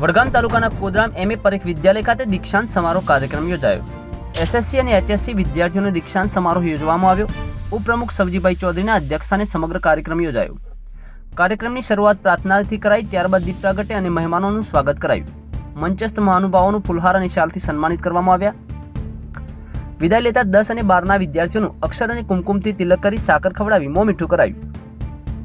વડગામ તાલુકાના કોદરામ એમએ પરીખ વિદ્યાલય ખાતે દીક્ષાંત સમારોહ કાર્યક્રમ યોજાયો। એસએસસી અને એચએસસી વિદ્યાર્થીઓનો દીક્ષાંત સમારોહ યોજવામાં આવ્યો। ઉપપ્રમુખ સવજીભાઈ ચૌધરીના અધ્યક્ષસ્થાને સમગ્ર કાર્યક્રમ યોજાયો। કાર્યક્રમની શરૂઆત પ્રાર્થનાથી કરાઈ, ત્યારબાદ દીપ પ્રાગટ્ય અને મહેમાનોનું સ્વાગત કરાયું। મંચસ્થ મહાનુભાવોનું ફુલહાર અને શાલથી સન્માનિત કરવામાં આવ્યા। વિદાય લેતા 10 અને 12ના વિદ્યાર્થીઓનું અક્ષર અને કુમકુમથી તિલક કરી સાકર ખવડાવી મોં મીઠું કરાયું।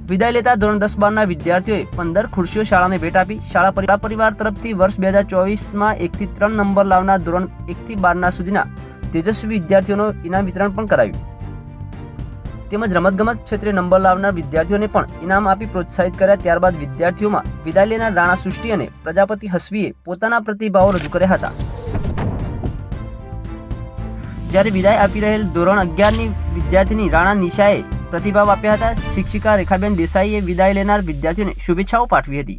વિદાય લેતા ધોરણ 10-12ના વિદ્યાર્થીઓએ 15 ખુરશીઓ શાળાને ભેટ આપી। શાળા પરિવાર તરફથી વર્ષ 2024માં 1 થી 3 નંબર લાવનાર ધોરણ 1 થી 12ના સુધીના તેજસ્વી વિદ્યાર્થીઓનો ઇનામ વિતરણ પણ કરાયું। તેમજ રમતગમત ક્ષેત્રે નંબર લાવનાર વિદ્યાર્થીઓને પણ ઇનામ આપી પ્રોત્સાહિત કર્યા। ત્યારબાદ વિદ્યાર્થીઓમાં વિદાય લેનાર રાણા સૃષ્ટિ અને પ્રજાપતિ હસવીએ પોતાના પ્રતિભાવો રજૂ કર્યા હતા। જ્યારે વિદાય આપી રહેલ ધોરણ 11ની વિદ્યાર્થીની રાણા નિશાએ પ્રતિભાવ આપ્યા હતા। શિક્ષિકા રેખાબેન દેસાઈએ વિદાય લેનાર વિદ્યાર્થીઓને શુભેચ્છાઓ પાઠવી હતી।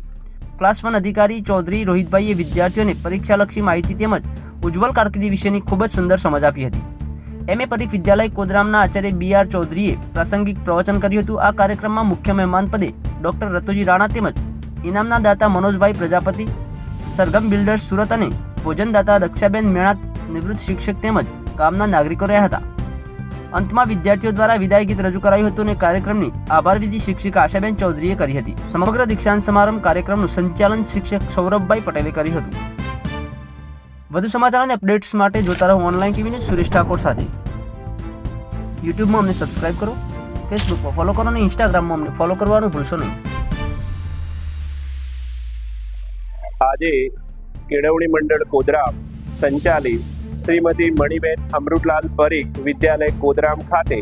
ક્લાસ 1 અધિકારી ચૌધરી રોહિતભાઈએ વિદ્યાર્થીઓને પરીક્ષાલક્ષી માહિતી તેમજ ઉજ્જવલ કારકિર્દી વિશેની ખૂબ જ સુંદર સમજ આપી હતી। એમએ પરીખ વિદ્યાલય કોદરામના આચાર્ય BR ચૌધરીએ પ્રાસંગિક પ્રવચન કર્યું હતું। આ કાર્યક્રમમાં મુખ્ય મહેમાન પદે ડોક્ટર રતુજી રાણા તેમજ ઇનામના દાતા મનોજભાઈ પ્રજાપતિ, સરગમ બિલ્ડર્સ સુરત અને ભોજનદાતા દક્ષાબેન મેણા નિવૃત્ત શિક્ષક તેમજ ગામના નાગરિકો રહ્યા હતા। અંતમાં વિદ્યાર્થીઓ દ્વારા વિદાય ગીત રજૂ કરાયું હતું અને કાર્યક્રમની આભાર વિધિ શિક્ષિકા આશાબેન ચૌધરીએ કરી હતી। સમગ્ર દીક્ષાંત સમારંભ કાર્યક્રમનું સંચાલન શિક્ષક સૌરભભાઈ પટેલે કર્યું હતું। વધુ સમાચાર અને અપડેટ્સ માટે જોતા રહો online TV news Suresh Thakor સાથે। યુટ્યુબમાં અમને સબસ્ક્રાઇબ કરો, ફેસબુકમાં ફોલો કરો અને ઇન્સ્ટાગ્રામમાં અમને ફોલો કરવાનું ભૂલશો નહીં। આજે કેળવણી મંડળ કોદરામ સંચાલિત શ્રીમતી મણિબેન અમૃતલાલ પરીખ વિદ્યાલય કોદરામ ખાતે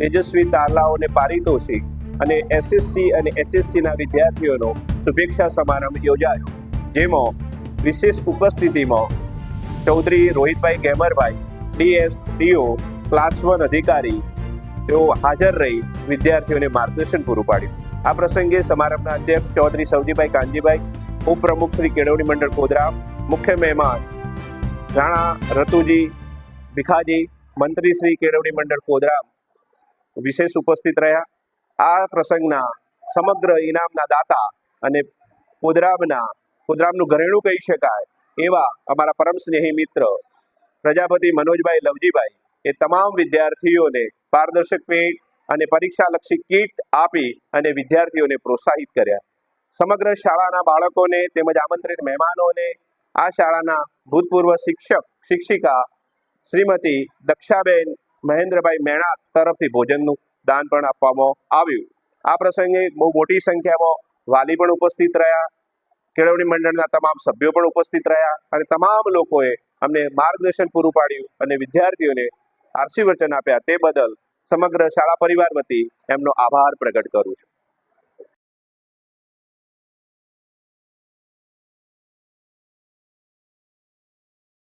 તેજસ્વી તારલાઓને પારિતોષિક અને એસએસસી અને એચએસસીના વિદ્યાર્થીઓનો શુભેચ્છા સમારંભ યોજાયો, જેમાં વિશેષ ઉપસ્થિતિમાં ચૌધરી રોહિતભાઈ ગેમરભાઈ DSDO ક્લાસ 1 અધિકારી તેઓ હાજર રહી વિદ્યાર્થીઓને માર્ગદર્શન પૂરું પાડ્યું। આ પ્રસંગે સમારંભના અધ્યક્ષ ચૌધરી સવજીભાઈ કાનજીભાઈ, ઉપપ્રમુખ શ્રી કેળવણી મંડળ કોદરામ, મુખ્ય મહેમાન રાણા રતુજી ભીખાજી, મંત્રી શ્રી કેળવણી મંડળ કોદરામ વિશેષ ઉપસ્થિત રહ્યા। આ પ્રસંગના સમગ્ર ઇનામના દાતા અને કોદરામનું ઘરેણું કહી શકાય એવા અમારા પરમ સ્નેહી મિત્ર પ્રજાપતિ મનોજભાઈ લવજીભાઈ એ તમામ વિદ્યાર્થીઓને પારદર્શક પેન અને પરીક્ષાલક્ષી કીટ આપી અને વિદ્યાર્થીઓને પ્રોત્સાહિત કર્યા। સમગ્ર શાળાના બાળકોને તેમજ આમંત્રિત મહેમાનોને આ શાળાના ભૂતપૂર્વ શિક્ષિકા શ્રીમતી દક્ષાબેન મહેન્દ્રભાઈ મેણા તરફથી ભોજનનું દાન પણ આપવામાં આવ્યું। આ પ્રસંગે બહુ મોટી સંખ્યામાં વાલી પણ ઉપસ્થિત રહ્યા, કેળવણી મંડળના તમામ સભ્યો પણ ઉપસ્થિત રહ્યા અને તમામ લોકોએ અમને માર્ગદર્શન પૂરું પાડ્યું અને વિદ્યાર્થીઓને આશીર્વચન આપ્યા। તે બદલ સમગ્ર શાળા પરિવાર વતી એમનો આભાર પ્રગટ કરું છું।